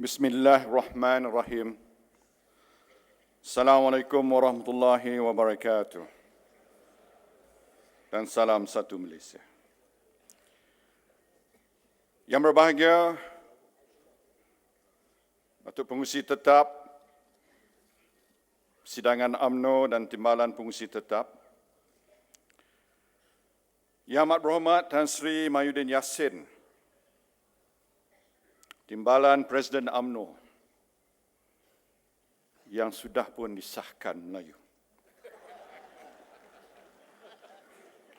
Bismillahirrahmanirrahim. Assalamualaikum warahmatullahi wabarakatuh. Dan salam satu Malaysia. Yang berbahagia, Datuk Pengurusi Tetap, Persidangan UMNO dan Timbalan Pengurusi Tetap, Yang Amat Berhormat Tan Sri Mahyudin Yassin, Timbalan Presiden UMNO yang sudah pun disahkan Melayu,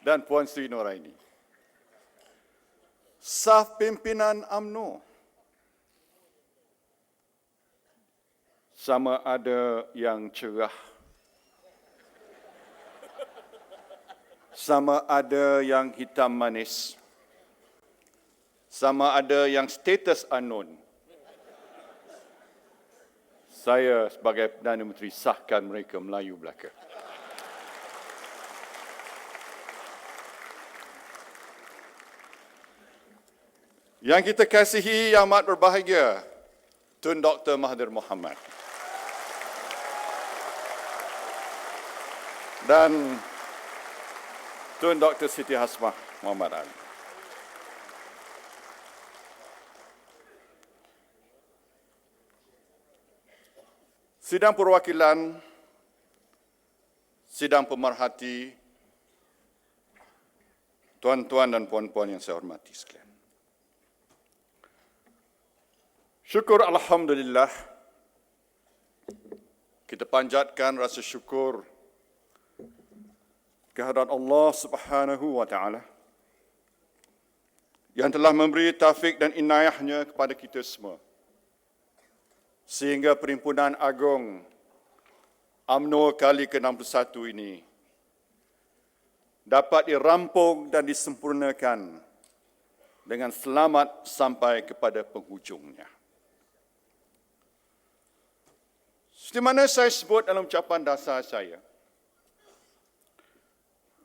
dan Puan Sri Noraini, saf pimpinan UMNO, sama ada yang cerah, sama ada yang hitam manis, sama ada yang status unknown. Saya sebagai Perdana Menteri sahkan mereka Melayu belaka. Yang kita kasihi, yang amat berbahagia, Tun Dr. Mahathir Mohamad dan Tun Dr. Siti Hasmah Muhammad Ali. Sidang Perwakilan, Sidang Pemerhati, tuan-tuan dan puan-puan yang saya hormati sekalian. Syukur Alhamdulillah, kita panjatkan rasa syukur kehadrat Allah Subhanahu wa Ta'ala yang telah memberi taufik dan inayahnya kepada kita semua, sehingga Perhimpunan Agung UMNO kali ke-61 ini dapat dirampung dan disempurnakan dengan selamat sampai kepada penghujungnya. Seperti mana saya sebut dalam ucapan dasar saya,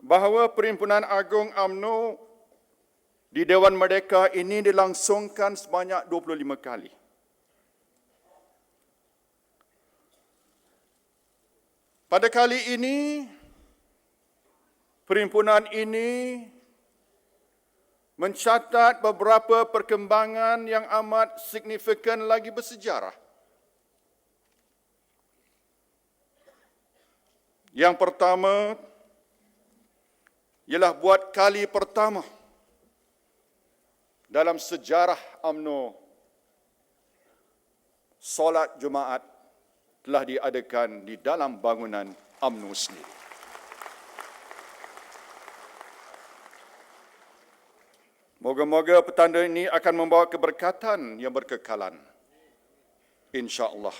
bahawa Perhimpunan Agung UMNO di Dewan Merdeka ini dilangsungkan sebanyak 25 kali. Pada kali ini, perhimpunan ini mencatat beberapa perkembangan yang amat signifikan lagi bersejarah. Yang pertama ialah buat kali pertama dalam sejarah UMNO, solat Jumaat telah diadakan di dalam bangunan UMNO sendiri. Moga-moga petanda ini akan membawa keberkatan yang berkekalan, insya-Allah.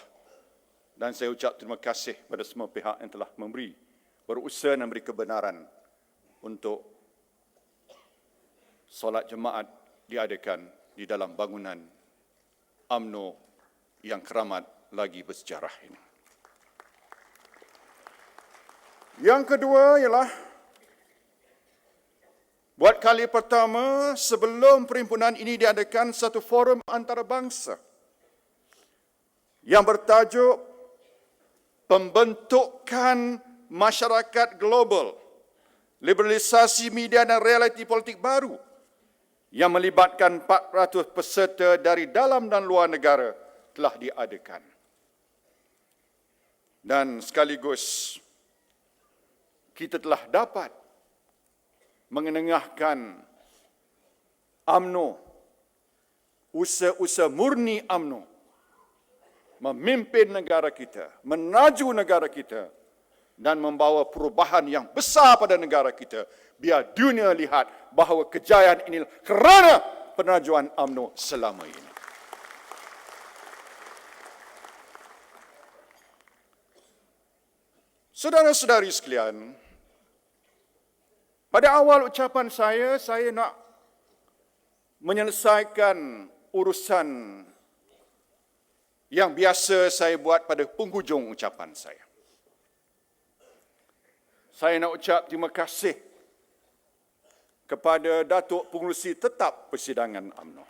Dan saya ucap terima kasih kepada semua pihak yang telah berusaha dan memberi kebenaran untuk solat Jumaat diadakan di dalam bangunan UMNO yang keramat lagi bersejarah ini. Yang kedua ialah buat kali pertama sebelum perhimpunan ini diadakan satu forum antarabangsa yang bertajuk Pembentukan Masyarakat Global, Liberalisasi Media dan Realiti Politik Baru, yang melibatkan 400 peserta dari dalam dan luar negara telah diadakan. Dan sekaligus kita telah dapat mengenengahkan UMNO, usaha-usaha murni UMNO, memimpin negara kita, menaju negara kita, dan membawa perubahan yang besar pada negara kita, biar dunia lihat bahawa kejayaan ini kerana penajuan UMNO selama ini. Saudara-saudari sekalian, pada awal ucapan saya nak menyelesaikan urusan yang biasa saya buat pada penghujung ucapan saya. Saya nak ucap terima kasih kepada Datuk Pengerusi Tetap Persidangan UMNO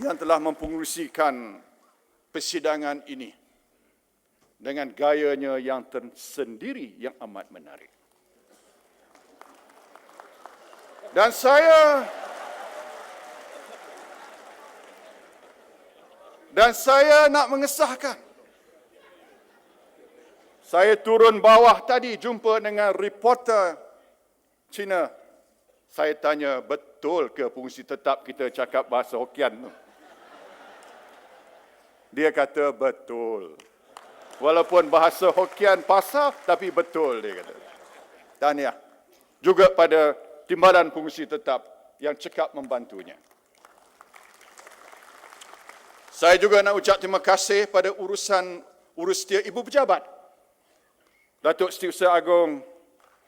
yang telah mempengerusikan persidangan ini dengan gayanya yang tersendiri yang amat menarik. Dan saya nak mengesahkan. Saya turun bawah tadi jumpa dengan reporter Cina. Saya tanya, betul ke pengurusi tetap kita cakap bahasa Hokian tu? Dia kata betul. Walaupun bahasa Hokian pasar, tapi betul dia kata. Tahniah. Juga pada Timbalan Pengurusi Tetap yang cekap membantunya. Saya juga nak ucap terima kasih pada urus setia Ibu Pejabat. Datuk Setiausaha Agong,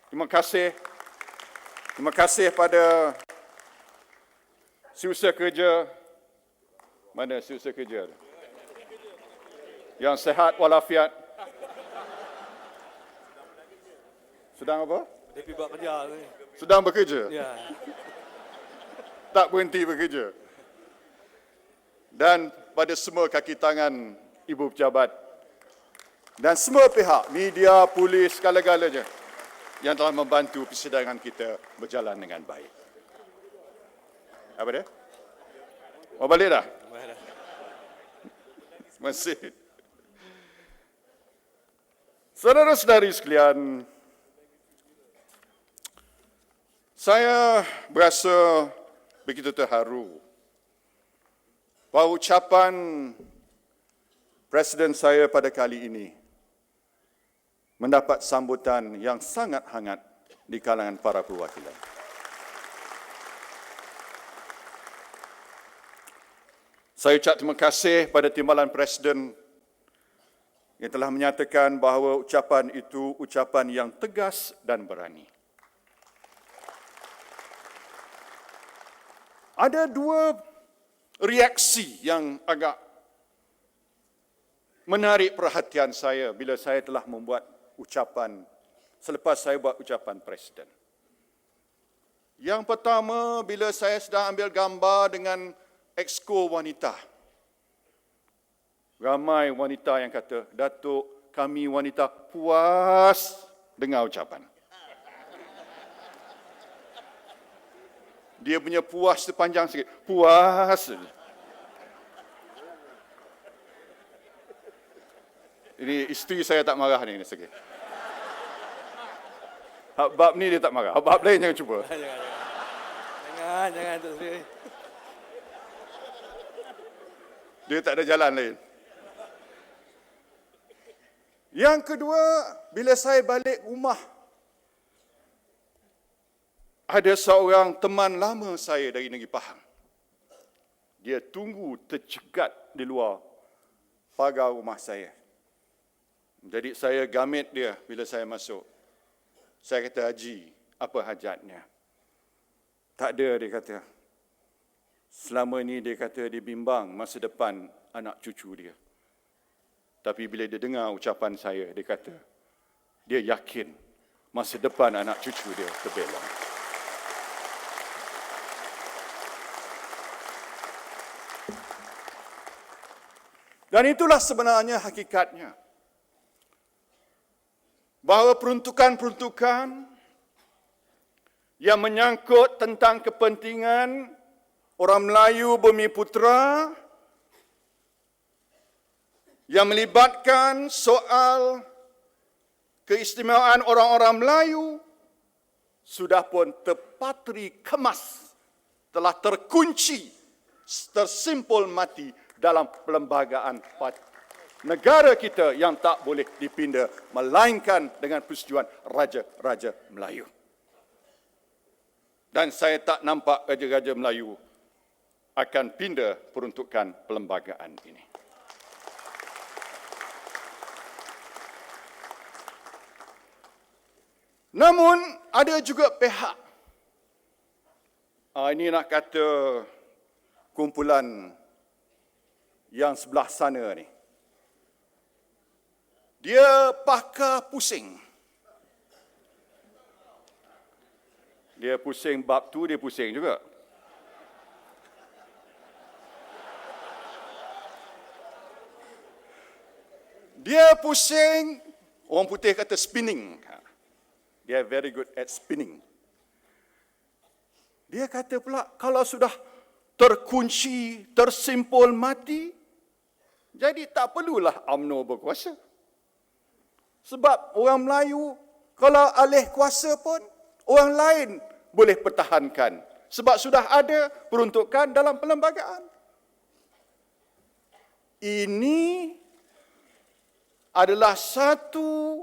terima kasih. Terima kasih pada Setiausaha Kerja. Mana Setiausaha Kerja? Yang sehat walafiat. Sedang apa? DP buat kerja ni. Sedang bekerja? Ya. Tak berhenti bekerja. Dan pada semua kaki tangan Ibu Pejabat dan semua pihak, media, polis, segala-galanya yang telah membantu persidangan kita berjalan dengan baik. Apa dia? Mau balik dah? Masih. Saudara-saudari sekalian, saya berasa begitu terharu bahawa ucapan Presiden saya pada kali ini mendapat sambutan yang sangat hangat di kalangan para perwakilan. Saya ucap terima kasih pada Timbalan Presiden yang telah menyatakan bahawa ucapan itu ucapan yang tegas dan berani. Ada dua reaksi yang agak menarik perhatian saya bila saya telah membuat ucapan, selepas saya buat ucapan Presiden. Yang pertama, bila saya sedang ambil gambar dengan exco wanita. Ramai wanita yang kata, Datuk, kami wanita puas dengar ucapan. Dia punya puas sepanjang sikit. Puas. Ini isteri saya tak marah ni sikit. Bab ni dia tak marah. Bab lain jangan cuba. Jangan Tok Sri. Dia tak ada jalan lain. Yang kedua, bila saya balik rumah, ada seorang teman lama saya dari Negeri Pahang. Dia tunggu tercegat di luar pagar rumah saya. Jadi saya gamit dia bila saya masuk. Saya kata, Haji, apa hajatnya? Tak ada, dia kata. Selama ini dia kata dia bimbang masa depan anak cucu dia. Tapi bila dia dengar ucapan saya, dia kata, dia yakin masa depan anak cucu dia terbelong. Dan itulah sebenarnya hakikatnya. Bahawa peruntukan-peruntukan yang menyangkut tentang kepentingan orang Melayu Bumi Putera, yang melibatkan soal keistimewaan orang-orang Melayu, sudah pun terpatri kemas, telah terkunci, tersimpul mati dalam perlembagaan negara kita yang tak boleh dipindah, melainkan dengan persetujuan Raja-Raja Melayu. Dan saya tak nampak Raja-Raja Melayu akan pindah peruntukan perlembagaan ini. Namun, ada juga pihak, ini nak kata kumpulan yang sebelah sana ni, dia pakar pusing. Dia pusing bab tu, dia pusing juga. Dia pusing, orang putih kata spinning. Dia very good at spinning. Dia kata pula, kalau sudah terkunci, tersimpul mati, jadi tak perlulah UMNO berkuasa. Sebab orang Melayu, kalau alih kuasa pun, orang lain boleh pertahankan. Sebab sudah ada peruntukan dalam perlembagaan. Ini adalah satu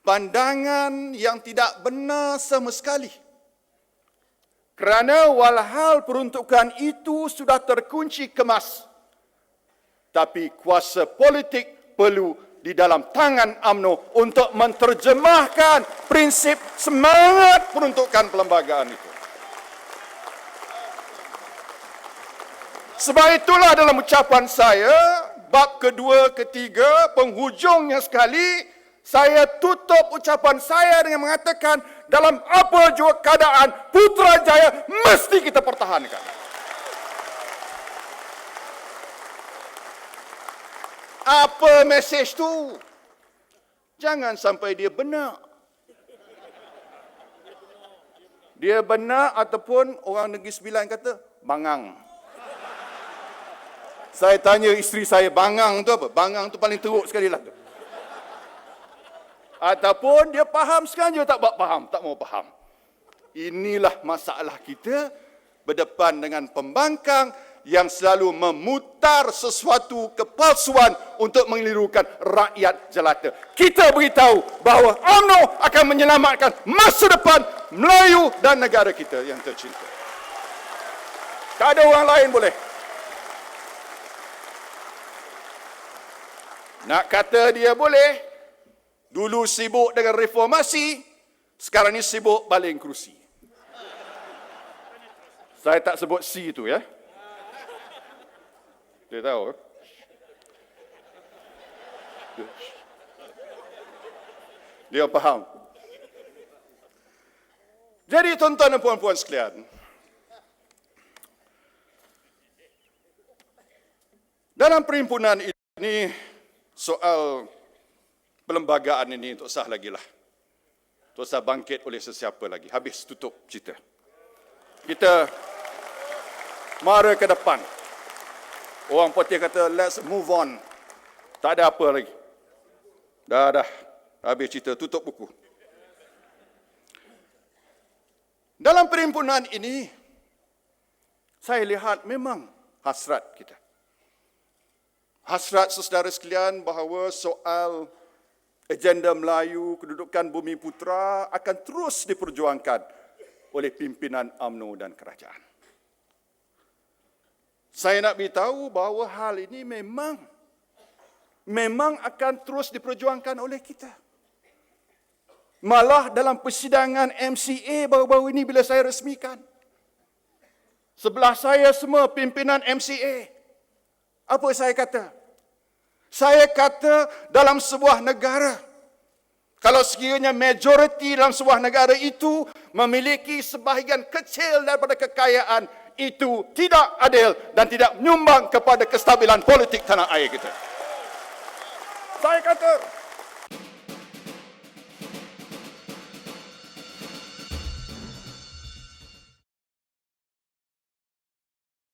pandangan yang tidak benar sama sekali. Kerana walhal peruntukan itu sudah terkunci kemas, tapi kuasa politik perlu di dalam tangan UMNO untuk menterjemahkan prinsip semangat peruntukan perlembagaan itu. Sebab itulah dalam ucapan saya, bab kedua, ketiga, penghujungnya sekali, saya tutup ucapan saya dengan mengatakan, dalam apa jua keadaan, Putrajaya mesti kita pertahankan. Apa mesej tu? Jangan sampai dia benar. Dia benar ataupun orang Negeri Sembilan kata, bangang. Saya tanya isteri saya, bangang tu apa? Bangang tu paling teruk sekali lah. Ataupun dia faham sekarang, dia tak buat faham, tak mau faham. Inilah masalah kita berdepan dengan pembangkang yang selalu memutar sesuatu kepalsuan untuk mengelirukan rakyat jelata. Kita beritahu bahawa UMNO akan menyelamatkan masa depan Melayu dan negara kita yang tercinta. Tak ada orang lain boleh. Nak kata dia boleh, dulu sibuk dengan reformasi, sekarang ni sibuk baling kerusi. Saya tak sebut C itu ya. Dia tahu. Dia faham. Jadi tuan-tuan dan puan-puan sekalian, dalam perhimpunan ini, soal perlembagaan ini tak sah lagi lah. Tak sah bangkit oleh sesiapa lagi. Habis, tutup cerita. Kita mara ke depan. Orang putih kata, let's move on. Tak ada apa lagi. Dah. Habis cerita, tutup buku. Dalam perhimpunan ini, saya lihat memang hasrat kita. Hasrat saudara sekalian bahawa soal agenda Melayu, kedudukan Bumi Putra akan terus diperjuangkan oleh pimpinan UMNO dan kerajaan. Saya nak beritahu bahawa hal ini memang akan terus diperjuangkan oleh kita. Malah dalam persidangan MCA baru-baru ini bila saya resmikan, sebelah saya semua pimpinan MCA. Apa saya kata? Saya kata dalam sebuah negara, kalau sekiranya majoriti dalam sebuah negara itu memiliki sebahagian kecil daripada kekayaan, itu tidak adil dan tidak menyumbang kepada kestabilan politik tanah air kita. Saya kata